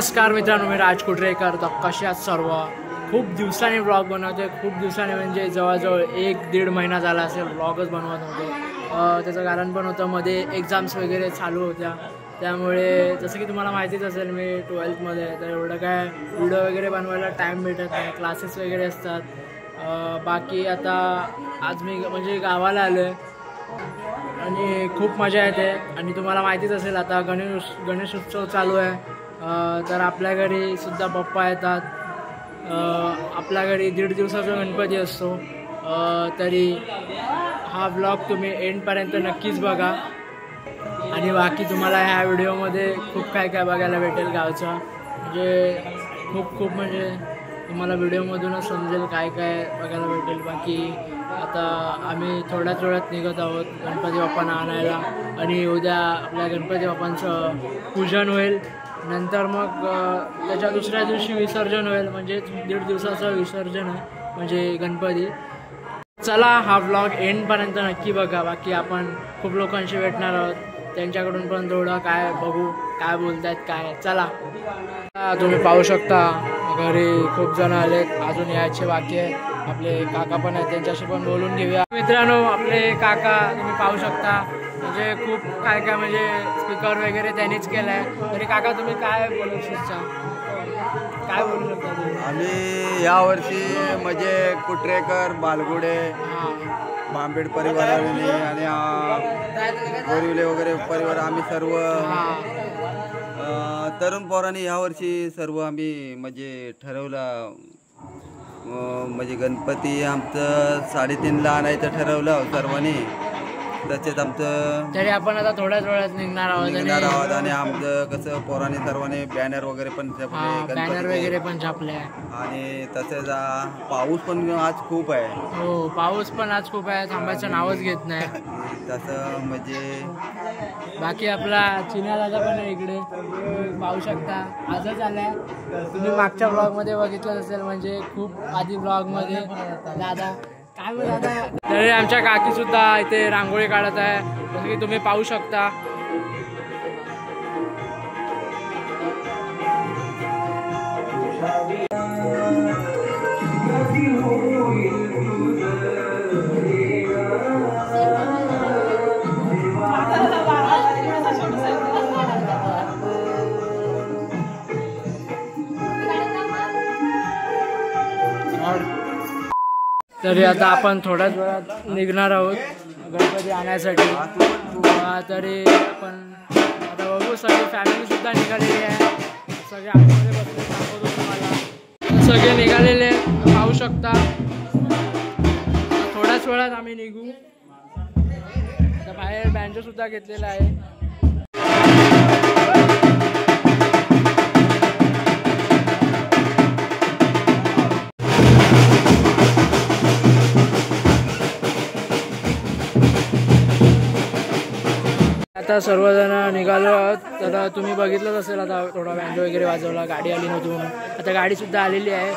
नमस्कार मित्रांनो, मी राज कुटरेकर. तर कसे आहात सर्व? खूप दिवसांनी ब्लॉग बनवतोय. खूप दिवसांनी म्हणजे जवळजवळ 1-1.5 महिना झाला असेल ब्लॉगच बनवत नव्हतो. त्याचं कारण पण होतं, मध्ये एक्झाम्स वगैरे चालू होत्या. त्यामुळे जसं की तुम्हाला माहितीच असेल, मी 12th तर एवढं काय व्हिडिओ वगैरे बनवायला टाईम भेटत नाही. क्लासेस वगैरे असतात. बाकी आता आज मी म्हणजे गावाला आलो आहे आणि खूप मजा येते. आणि तुम्हाला माहितीच असेल, आता गणेश उत्सव चालू आहे. तर आपल्या घरी सुद्धा बाप्पा येतात. आपल्या घरी 1.5 दिवसाचा गणपती असतो. तरी हा ब्लॉग तुम्ही एंडपर्यंत नक्कीच बघा. आणि बाकी तुम्हाला ह्या व्हिडिओमध्ये खूप काय काय बघायला भेटेल गावचं. म्हणजे खूप म्हणजे तुम्हाला व्हिडिओमधूनच समजेल काय काय बघायला भेटेल. बाकी आता आम्ही थोड्याच वेळात निघत आहोत गणपती बाप्पांना आणायला. आणि उद्या आपल्या गणपती बाप्पांचं पूजन होईल. नंतर मग त्याच्या दुसऱ्या दिवशी विसर्जन होईल. म्हणजे 1.5 दिवसाचं विसर्जन आहे म्हणजे गणपती. चला, हा ब्लॉग एंडपर्यंत नक्की बघा. बाकी आपण खूप लोकांशी भेटणार आहोत, त्यांच्याकडून पण थोडं काय बघू काय बोलतायत काय. चला, तुम्ही पाहू शकता घरी खूप जण आलेत, अजून यायचे बाकी आहे. आपले काका पण आहेत, त्यांच्याशी पण बोलून घेऊया. मित्रांनो, आपले काका तुम्ही पाहू शकता, म्हणजे खूप काय काय म्हणजे स्पीकर वगैरे त्यांनीच केलं आहे. तरी काका तुम्ही काय बोलू शकता, काय बोलू शकता तुम्ही? आम्ही यावर्षी म्हणजे कुटरेकर, बालगुडे, बांबेड परिवाराने आणि बोरिवले वगैरे परिवार, आम्ही सर्व तरुण पोरांनी यावर्षी सर्व आम्ही म्हणजे ठरवलं. म्हणजे गणपती आमचं 3:30ला आणायचं ठरवलं सर्वांनी. तसेच आमचं तरी आपण आता थोड्याच वेळात निघणार आहोत. आणि आमचं कसं पोरांनी सर्वांनी बॅनर वगैरे पण छापले. आणि तसेच पाऊस पण आज खूप आहे. हो, पाऊस पण आज खूप आहे, थांबायचं नावच घेत नाही. तसं म्हणजे बाकी आपला चिन्या दादा पण आहे इकडे, पाहू शकता. आजच आलाय. तुम्ही मागच्या ब्लॉगमध्ये बघितलं असेल, म्हणजे खूप आधी ब्लॉगमध्ये दादा काय दादा. तरी आमच्या काकी सुद्धा इथे रांगोळी काढत आहे, जसं की तुम्ही पाहू शकता. तरी आता आपण थोड्याच वेळात निघणार आहोत गणपती आणायसाठी. तरी आपण आता बघू, सगळी फॅमिली सुद्धा निघालेली आहे. सगळे आतमध्ये बसले, दाखवतो तुम्हाला. सगळे निघालेले पाहू शकता. थोड्याच वेळात आम्ही निघू. आता बाहेर बँजो सुद्धा घेतलेला आहे. आता सर्वजण निघालो आहोत. तर तुम्ही बघितलंच असेल, आता थोडा बँजो वगैरे वाजवला, गाडी आली नव्हती म्हणून. आता गाडीसुद्धा आलेली आहे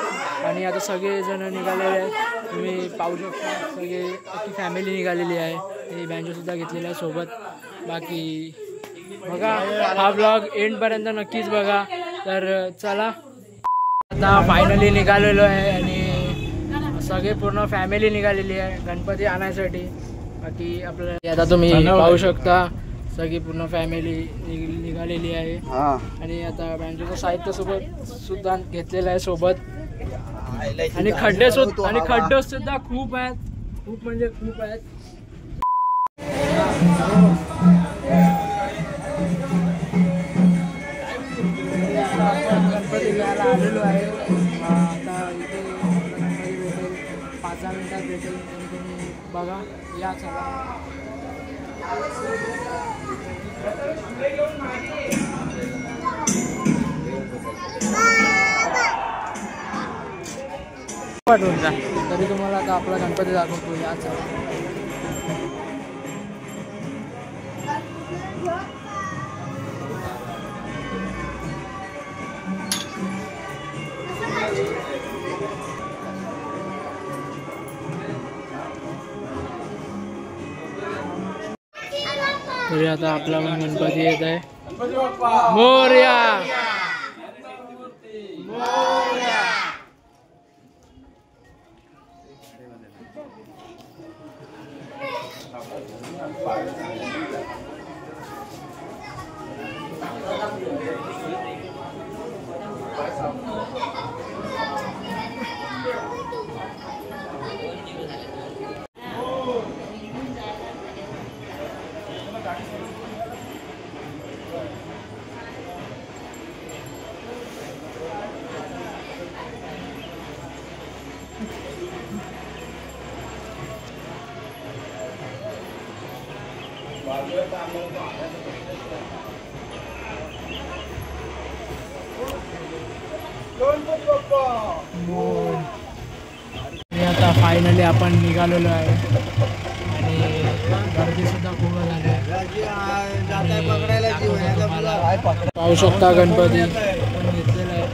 आणि आता सगळेजण निघालेले आहेत. तुम्ही पाहू शकता, सगळे अख्खी फॅमिली निघालेली आहे. हे बँजोसुद्धा घेतलेलं आहे सोबत. बाकी बघा, हा ब्लॉग एंडपर्यंत नक्कीच बघा. तर चला, आता फायनली निघालेलो आहे आणि सगळे पूर्ण फॅमिली निघालेली आहे गणपती आणायसाठी. बाकी आपल्याला आता तुम्ही पाहू शकता, सगळी पूर्ण फॅमिली निघालेली आहे. आणि आता बँजोचं साहित्य सोबत सुद्धा घेतलेलं आहे सोबत. आणि खड्डे सुद्धा खूप आहेत, खूप म्हणजे खूप आहेत. गणपती घ्यायला आलेलो आहे. आता इथे गणपती भेटेल, 5-10 मिनिटात भेटेल. तुम्ही बघा, या चला. पाठवून जा. तरी तुम्हाला आता आपला गणपती दाखवतो, या चला. तरी आता आपला पण गणपती येत आहे. मोरया. आता फायनली आपण निघालेलो आहे आणि गर्दी सुद्धा खूप झाली आहे. पाहू शकता गणपती आपण घेतलेला आहे.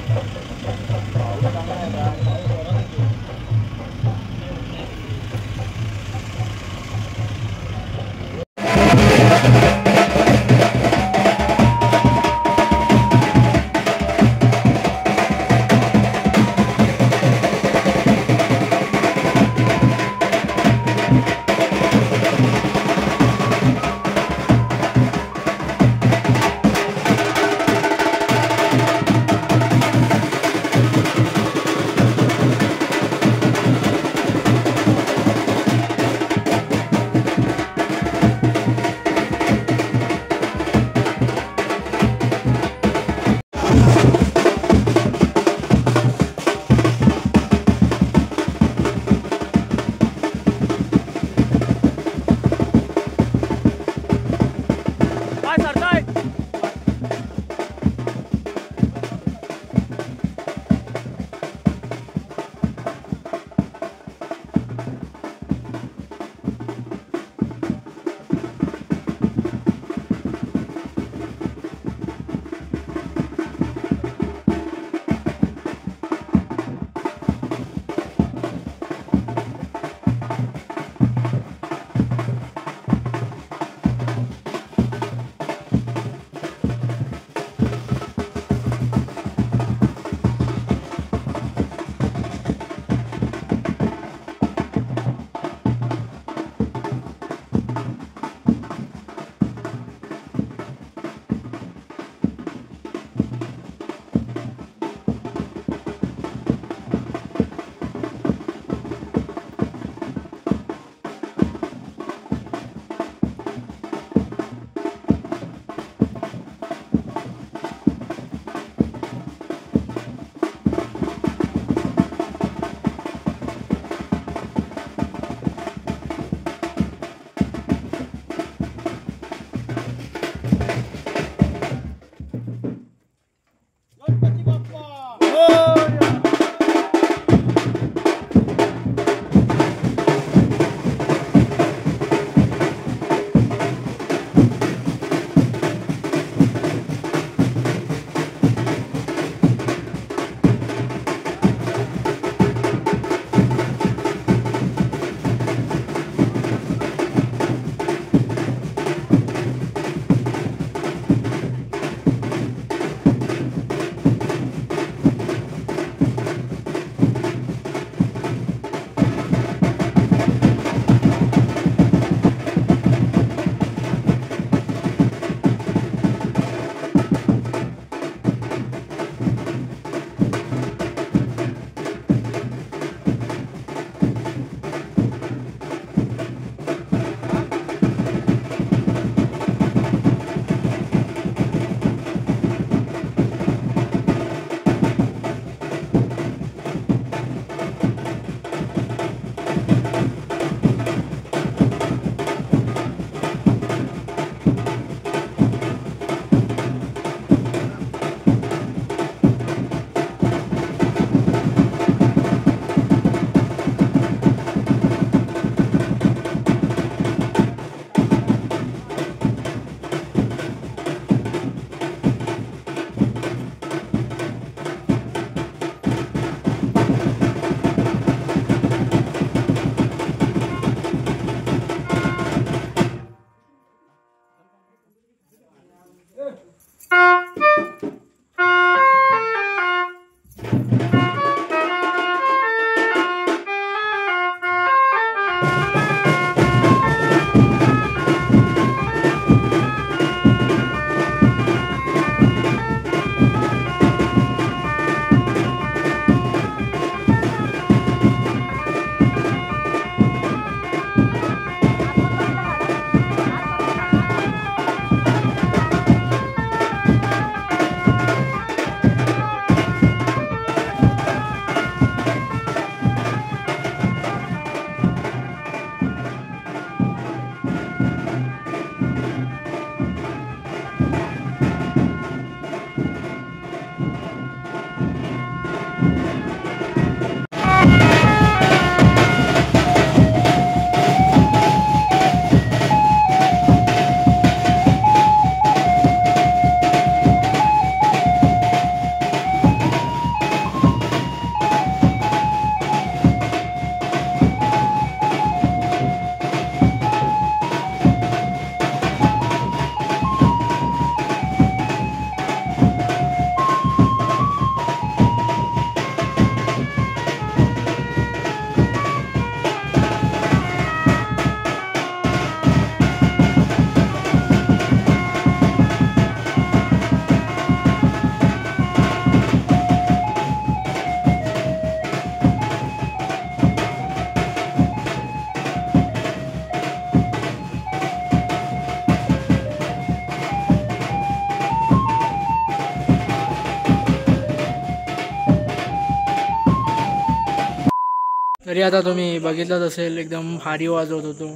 तरी आता तुम्ही बघितलंच असेल एकदम भारी वाजवत होतो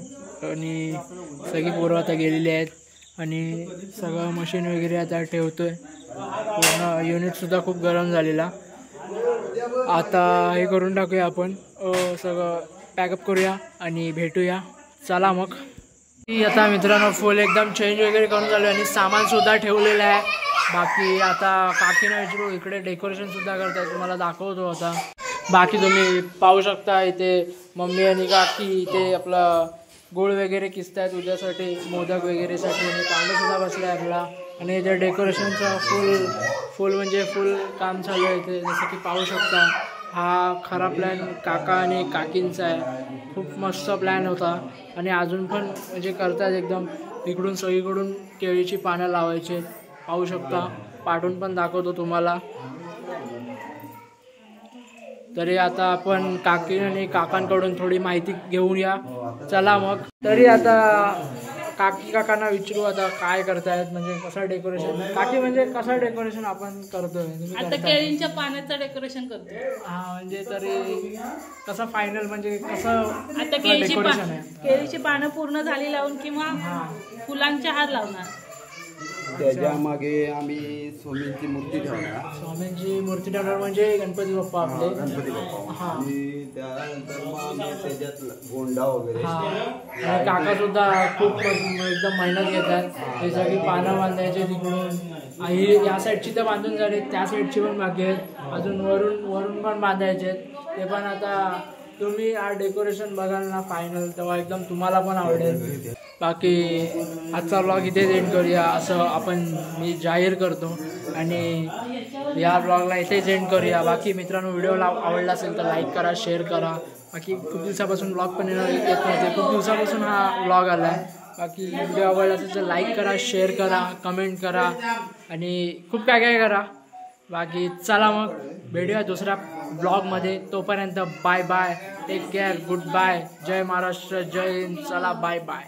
आणि सगळी पोरं आता गेलेली आहेत आणि सगळं मशीन वगैरे आता ठेवतोय. पूर्ण युनिटसुद्धा खूप गरम झालेला. आता हे करून टाकूया आपण, सगळं पॅकअप करूया आणि भेटूया. चला मग. आता मित्रांनो फुल एकदम चेंज वगैरे करून झालो आणि सामानसुद्धा ठेवलेलं आहे. बाकी आता काकीनं विचारू इकडे डेकोरेशनसुद्धा करतात, तुम्हाला दाखवतो आता. बाकी तुम्ही पाहू शकता इथे मम्मी आणि काकी इथे आपलं गुळ वगैरे किसतायत उद्यासाठी, मोदक वगैरेसाठी. आणि पांडुसुद्धा बसला आहे आपला. आणि इथे डेकोरेशनचं फुल म्हणजे फुल काम चालू आहे इथे, जसं की पाहू शकता. हा खरा प्लॅन काका आणि काकींचा आहे. खूप मस्त प्लॅन होता आणि अजून पण म्हणजे करतात एकदम. इकडून सगळीकडून केळीची पानं लावायचे, पाहू शकता. पाठवून पण दाखवतो तुम्हाला. तरी आता आपण काकी आणि काकांकडून थोडी माहिती घेऊया. चला मग. तरी आता काकी काकांना विचारू आता काय करतायत, म्हणजे कसं डेकोरेशन. काकी म्हणजे कसं डेकोरेशन आपण करतोय? आता केळीच्या पानाचं डेकोरेशन करतोय. हा म्हणजे तरी कसं फायनल म्हणजे कसं आता डेकोरेशन आहे? केळीची पानं पूर्ण झाली लावून किंवा फुलांचे हार लावणार. त्याच्या मागे आम्ही स्वामींची मूर्ती ठेवणार. स्वामींची मूर्ती ठेवणार म्हणजे गणपती बाप्पा आपले. गणपती बाप्पा. आणि त्यानंतर मग आम्ही त्याच्यात गोंडा वगैरे. आणि काका सुद्धा खूप एकदम मेहनत घेतात. हे सगळी पानं बांधायचे तिकडून. ही या साईडची तर बांधून झाली, त्या साईडची पण बाकी आहेत. अजून वरून पण बांधायचे ते पण. आता तुम्ही हा डेकोरेशन बघाल ना फायनल, तेव्हा एकदम तुम्हाला पण आवडेल. बाकी आजचा व्लॉग इथेच एंड करूया असं मी जाहीर करतो आणि या व्लॉगला इथेच एंड करूया. बाकी मित्रांनो व्हिडिओला आवडला असेल तर लाईक करा, शेअर करा. बाकी खूप दिवसापासून व्लॉग पण येत नव्हते, खूप दिवसापासून हा व्लॉग आला आहे. बाकी व्हिडिओ आवडला असेल तर लाईक करा, शेअर करा, कमेंट करा आणि खूप काय काय करा. बाकी चला मग भेटूया दुसऱ्या ब्लॉगमध्ये. तोपर्यंत bye bye, take care, good bye, जय महाराष्ट्र, जय हिंद. चला बाय बाय.